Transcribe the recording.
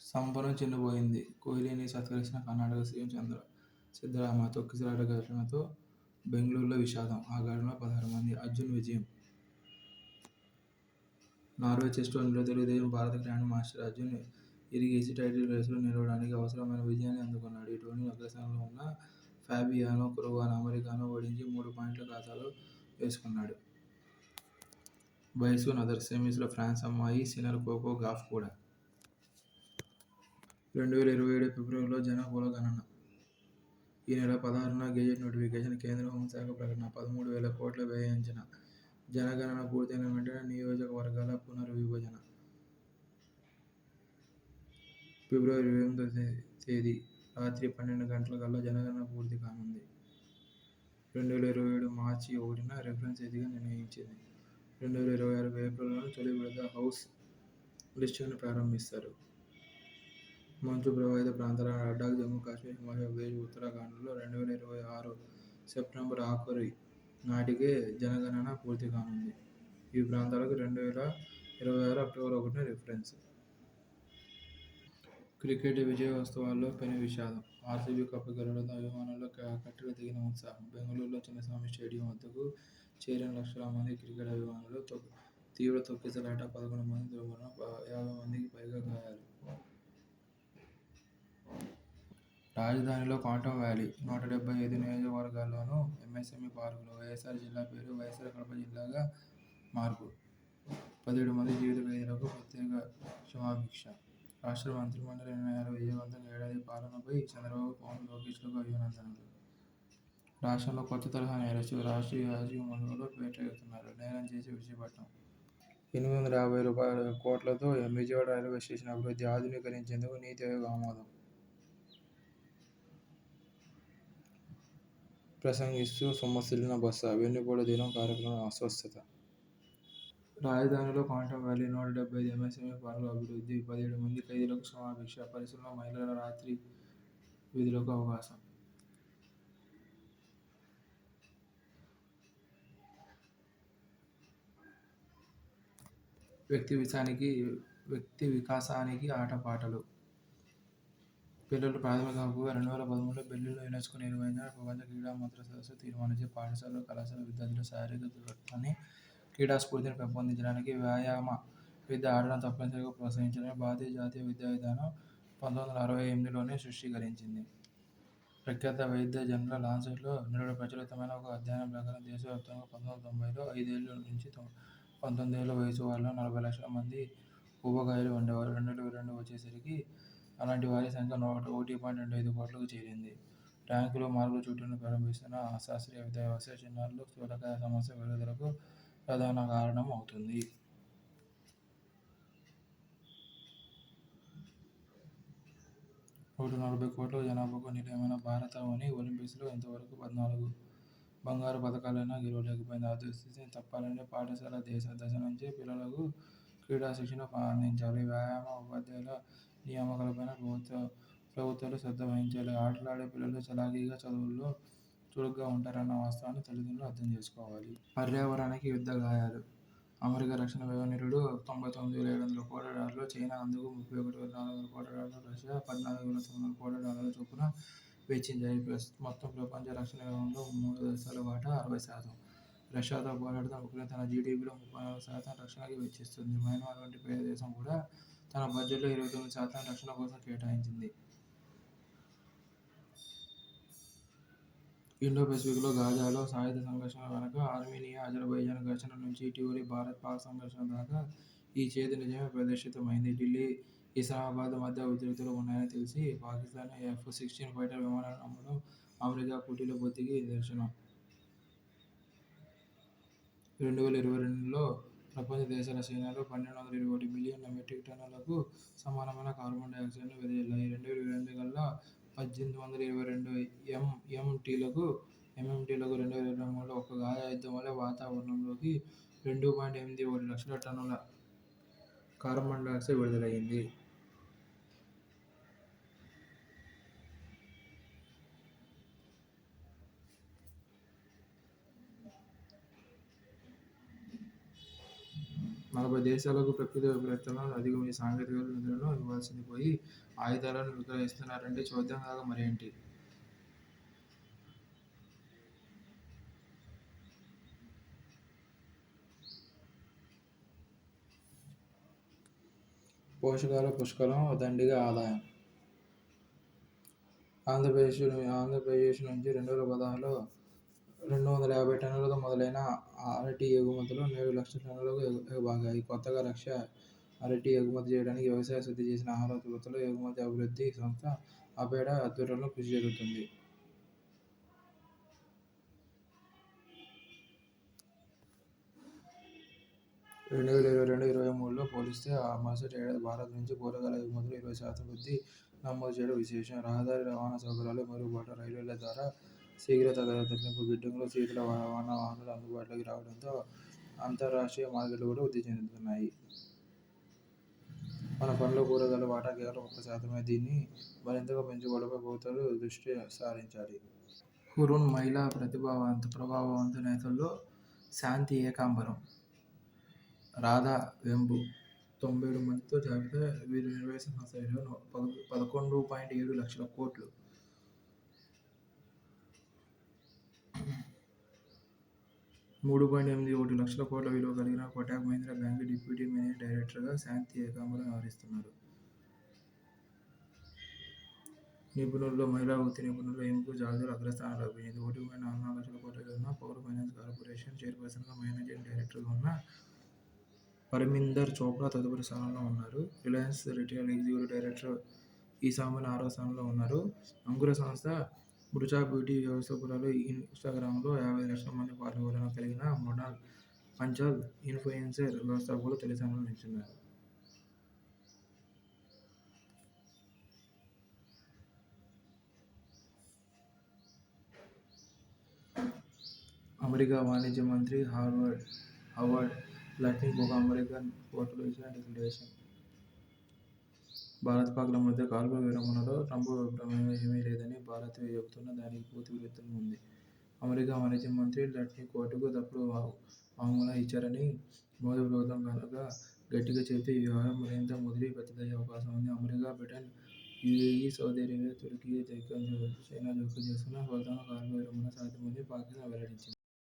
సంబరం చెందిపోయింది. కోహ్లీని సత్కరించిన కర్ణాటక సీఎం సిద్ధరామయ్య. తొక్కిసలాట ఘటనతో బెంగళూరులో విషాదం. ఆ ఘటనలో 16 మంది. అర్జున్ విజయం. నార్వే చెస్ టోర్నీలో తెలుగుదేశం భారత grand master Arjun Erigaisi title రేసులో నిలవడానికి అవసరమైన విజయాన్ని అందుకున్నాడు. ఈ టోర్నీలో అగ్రస్థానంలో ఉన్న ఫాబియానో కరువాను అమెరికాను ఓడించి 3 పాయింట్ల ఖాతాలో వేసుకున్నాడు. బైసూన్ అదర్స్ సెమీస్లో ఫ్రాన్స్ అమ్మాయి సినర్ కోకో గాఫ్ కూడా. 2027 ఫిబ్రవరిలో జనాభాలో గణన. ఈ నెల 16న గెజెట్ నోటిఫికేషన్. కేంద్ర హోంశాఖ ప్రకటన. 13,000 కోట్ల వ్యయ అంచనా. జనగణన పూర్తయిన వెంటనే నియోజకవర్గాల పునర్విభజన. ఫిబ్రవరి 28వ తేదీ రాత్రి 12 గంటలకల్లా జనగణన పూర్తి కానుంది. 2027 మార్చి 1న రిఫరెన్స్ తేదీగా నిర్ణయించింది. 2026 ఏప్రిల్లోనే తొలి విడత హౌస్ లిస్టింగ్ను ప్రారంభిస్తారు. మంచు ప్రభావిత ప్రాంతాల లడాఖ్, జమ్మూ కాశ్మీర్, హిమాచల్ ప్రదేశ్, ఉత్తరాఖండ్లో 2026 సెప్టెంబర్ ఆఖరి నాటికే జనగణన పూర్తి కానుంది. ఈ ప్రాంతాలకు 2026 అక్టోబర్ 1న రిఫరెన్స్. క్రికెట్ విజయోత్సవాల్లో పెను విషాదం. ఆర్సీబీ కప్ గెలవడంతో అభిమానుల్లో కట్టలు తెగిన ఉత్సాహం. బెంగళూరులో చిన్నస్వామి స్టేడియం వద్దకు చేరిన లక్షల మంది క్రికెట్ అభిమానులు. తీవ్ర తొక్కిసలాట, 11 మంది దుర్మరణం, 50 మందికి పైగా గాయాలు. రాజధానిలో క్వాంటమ్ వ్యాలీ. 175 నియోజకవర్గాల్లోనూ ఎంఎస్ఎంఈ పార్కులు. వైఎస్ఆర్ జిల్లా పేరు వైఎస్ఆర్ కడప జిల్లాగా మార్పు. 17 మంది జీవిత ఖైదీలకు ప్రత్యేక క్షమాభిక్ష. రాష్ట్ర మంత్రిమండలి నిర్ణయాలు విజయవంతం. ఏడాది పాలనపై చంద్రబాబు, పవన్, లోకేశ్లకు అభినందనలు. రాష్ట్రంలో కొత్త తరహా నేరస్తులు. రాష్ట్రీయ యాదృచ్ఛిక ముసుగులో పేటరేగుతున్నారు. నేరం చేసి విడిచిపెట్టం. 850 కోట్లతో విజయవాడ రైల్వే స్టేషన్ అభివృద్ధి. ఆధునీకరించేందుకు నీతి ఆయోగ్ ఆమోదం. ప్రసంగిస్తూ సొమ్మసిల్లిన బొత్స. వెన్నుపోటు దినం కార్యక్రమంలో అస్వస్థత. రాజధానిలో క్వాంటమ్ వ్యాలీ. 175 ఎంఎస్ఎంఈ పార్కుల అభివృద్ధి. 17 మంది ఖైదీలకు క్షమాభిక్ష. పరిశ్రమలో మహిళల రాత్రి విధులకు అవకాశం. వ్యక్తి వికాసానికి ఆటపాటలు. పిల్లలు ప్రాథమిక హక్కుగా 2013లో బెర్లిన్లో యునెస్కో నిర్వహించిన ప్రపంచ క్రీడా మంత్రుల సదస్సు తీర్మానించింది. పాఠశాలలు, కళాశాల విద్యార్థుల శారీరక దృఢత్వాన్ని, క్రీడా స్ఫూర్తిని పెంపొందించడానికి వ్యాయామ విద్య, ఆటలను తప్పనిసరిగా ప్రోత్సహించాలని భారతీయ జాతీయ విద్యా విధానం 1968లోనే సృష్టీకరించింది. ప్రఖ్యాత వైద్య జర్నల్ లాన్సెట్లో నిరుడు ప్రచురితమైన ఒక అధ్యయనం ప్రకారం దేశవ్యాప్తంగా 1990లో 5 ఏళ్ల నుంచి 19 ఏళ్ల వయసు వారిలో 40 లక్షల మంది ఊబకాయాలు ఉండేవారు. 2022 వచ్చేసరికి అలాంటి వారి సంఖ్య 1.25 కోట్లకు చేరింది. ర్యాంకులో మార్కుల చుట్టూను ప్రారంభిస్తున్న అశాస్త్రీయ విద్యా వ్యవస్థ చిన్నారుల్లో స్థూలకాయ సమస్య పెరుగుదలకు ప్రధాన కారణం అవుతుంది. 140 కోట్ల జనాభాకు నిలయమైన భారతావని ఒలింపిక్స్లో ఇంతవరకు 14 బంగారు పతకాలైనా గెలవలేకపోయింది. ఆ దుస్థితిని తప్పాలంటే పాఠశాల దశ నుంచే పిల్లలకు క్రీడా శిక్షణ అందించాలి. వ్యాయామ ఉపాధ్యాయుల నియామకాలపైన ప్రభుత్వాలు శ్రద్ధ వహించాలి. ఆటలాడే పిల్లలు చలాకీగా, చదువుల్లో చురుగ్గా ఉంటారన్న వాస్తవాన్ని తల్లిదండ్రులు అర్థం చేసుకోవాలి. పర్యావరణానికి యుద్ధ గాయాలు. అమెరికా రక్షణ వ్యవనిరుడు $99,700 కోట్ల. చైనా అందుకు $31,400 కోట్ల. రష్యా $14,900 కోట్ల చొప్పున వెచ్చించాయి. మొత్తం ప్రపంచ రక్షణ వ్యయంలో 3 దేశాల వాటా 60%. రష్యాతో పోరాడుతున్న ఉక్రెయిన్ తన జీడీపీలో 34% రక్షణకి వెచ్చిస్తుంది. మయన్మార్ వంటి పేద దేశం కూడా తన బడ్జెట్లో 29% రక్షణ కోసం కేటాయించింది. ఇండో-పసిఫిక్లో గాజాలో సాయుధ సంఘర్షణల వెనుక ఆర్మీనియా, అజర్బైజాన్ ఘర్షణ నుంచి ఇటీవలి భారత్-పాక్ సంఘర్షణ దాకా ఈ చేదు నిజమే ప్రదర్శితమైంది. ఢిల్లీ, ఇస్లామాబాద్ మధ్య ఉద్రిక్తతలు ఉన్నాయని తెలిసి పాకిస్థాన్ F-16 ఫైటర్ విమానాలను అమ్మడం అమెరికా కుటిల బుద్ధికి నిదర్శనం. 2022లో ప్రపంచ దేశాల సేనలు 1,221 మిలియన్ల మెట్రిక్ టన్నులకు సమానమైన కార్బన్ డయాక్సైడ్ను వెదజల్లాయి. 2028 కల్లా 1,822 ఎంఎంటీలకు 2023లో ఒక్క గాజా యుద్ధం వల్లే వాతావరణంలోకి 2.81 లక్షల టన్నుల కార్బన్ డయాక్సైడ్ విడుదలైంది. 40 దేశాలకు ప్రకృతి వైపరీత్యాలను అధిగమించే సాంకేతిక నిధులను ఇవ్వాల్సింది పోయి ఆయుధాలను విక్రయిస్తున్నారంటే చూద్దాం కాక మరేంటి? పోషకాల పుష్కలం దండిగా ఆదాయం. ఆంధ్రప్రదేశ్ నుంచి 2016లో 250 టన్నులతో మొదలైన అరటి ఎగుమతులు నేడు 1,00,000 టన్నులకు ఎగబాకాయి. కొత్తగా 1,00,000 అరటి ఎగుమతి చేయడానికి వ్యవసాయ శుద్ధి చేసిన ఆహార ఉత్పత్తుల ఎగుమతి అభివృద్ధి సంస్థ అపెడా ఆధ్వర్యంలో కృషి జరుగుతుంది. 2022-23లో పోలిస్తే ఆ మరుసటి ఏడాది భారత్ నుంచి కూరగాయల ఎగుమతులు 20% వృద్ధి నమోదు చేయడం విశేషం. రహదారి రవాణా సౌకర్యాలు మెరుగుబాటు, రైల్వేల ద్వారా శీఘ్ర తరలింపు, గిడ్డంగులు, శీతల రవాణా వాహనాలు అందుబాటులోకి రావడంతో అంతర్రాష్ట్రీయ మార్కెట్లు కూడా వృద్ధి చెందుతున్నాయి. మన పండ్ల కూరగాయల వాటా కేవలం 1%. దీన్ని మరింతగా పెంచుకోవడంపై ప్రభుత్వాలు దృష్టి సారించాలి. హురూన్ మహిళా ప్రభావవంతునేతల్లో శాంతి ఏకాంబరం, రాధా వెంబు 97 మందితో జాబితా. వీరు నిర్వహిస్తున్న సంస్థ విలువ 11.7 లక్షల కోట్లు. $3.81 లక్షల కోట్ల విలువ కలిగిన Kotak Mahindra bank deputy managing డైరెక్టర్గా శాంతి ఏకాంబరం వ్యవహరిస్తున్నారు. నిపుణుల్లో మహిళా వృత్తి నిపుణుల్లో ఈమెకు జాబితాలో అగ్రస్థానం లభించింది. 1.44 లక్షల కోట్ల విలువన్న పవర్ ఫైనాన్స్ కార్పొరేషన్ చైర్పర్సన్గా మేనేజింగ్ డైరెక్టర్గా ఉన్న పరమిందర్ చోప్రా తదుపరి స్థానంలో ఉన్నారు. రిలయన్స్ రిటైల్ ఎగ్జిక్యూటివ్ డైరెక్టర్ ఈసామన్ 6వ స్థానంలో ఉన్నారు. అంకుర సంస్థ మృచా బ్యూటీ వ్యవస్థాపకురాలు. ఇన్స్టాగ్రామ్లో 55 లక్షల మంది ఫాలోవర్లను కలిగిన మృణాల్ పంచాల్ ఇన్ఫ్లుయెన్సర్ వ్యవస్థాపకులు తొలి స్థానంలో నిలిచారు. అమెరికా వాణిజ్య మంత్రి హవర్డ్ లట్నిక్ ఒక అమెరికన్ కోర్టులో ఇచ్చిన డిక్లరేషన్. భారత్-పాక్ల మధ్య కాల్పుల విరమణలో ట్రంప్ ప్రమేయం ఏమీ లేదని భారత్ చెబుతున్నా దానికి పూర్తి విరుద్ధంగా ఉంది. అమెరికా వాణిజ్య మంత్రి లట్నిక్ కోర్టుకు తప్పుడు వాంగ్మూలం ఇచ్చారని మోదీ ప్రభుత్వం కనుక గట్టిగా చెబితే ఈ వ్యవహారం మరింత ముదిరి పెద్దదయ్యే అవకాశం ఉంది. America, Britain, UAE, Saudi Arabia, Turkey, China జోక్యం చేసుకున్న ఫలితంగా కాల్పుల విరమణ సాధ్యమని పాకిస్తాన్ వెల్లడించింది.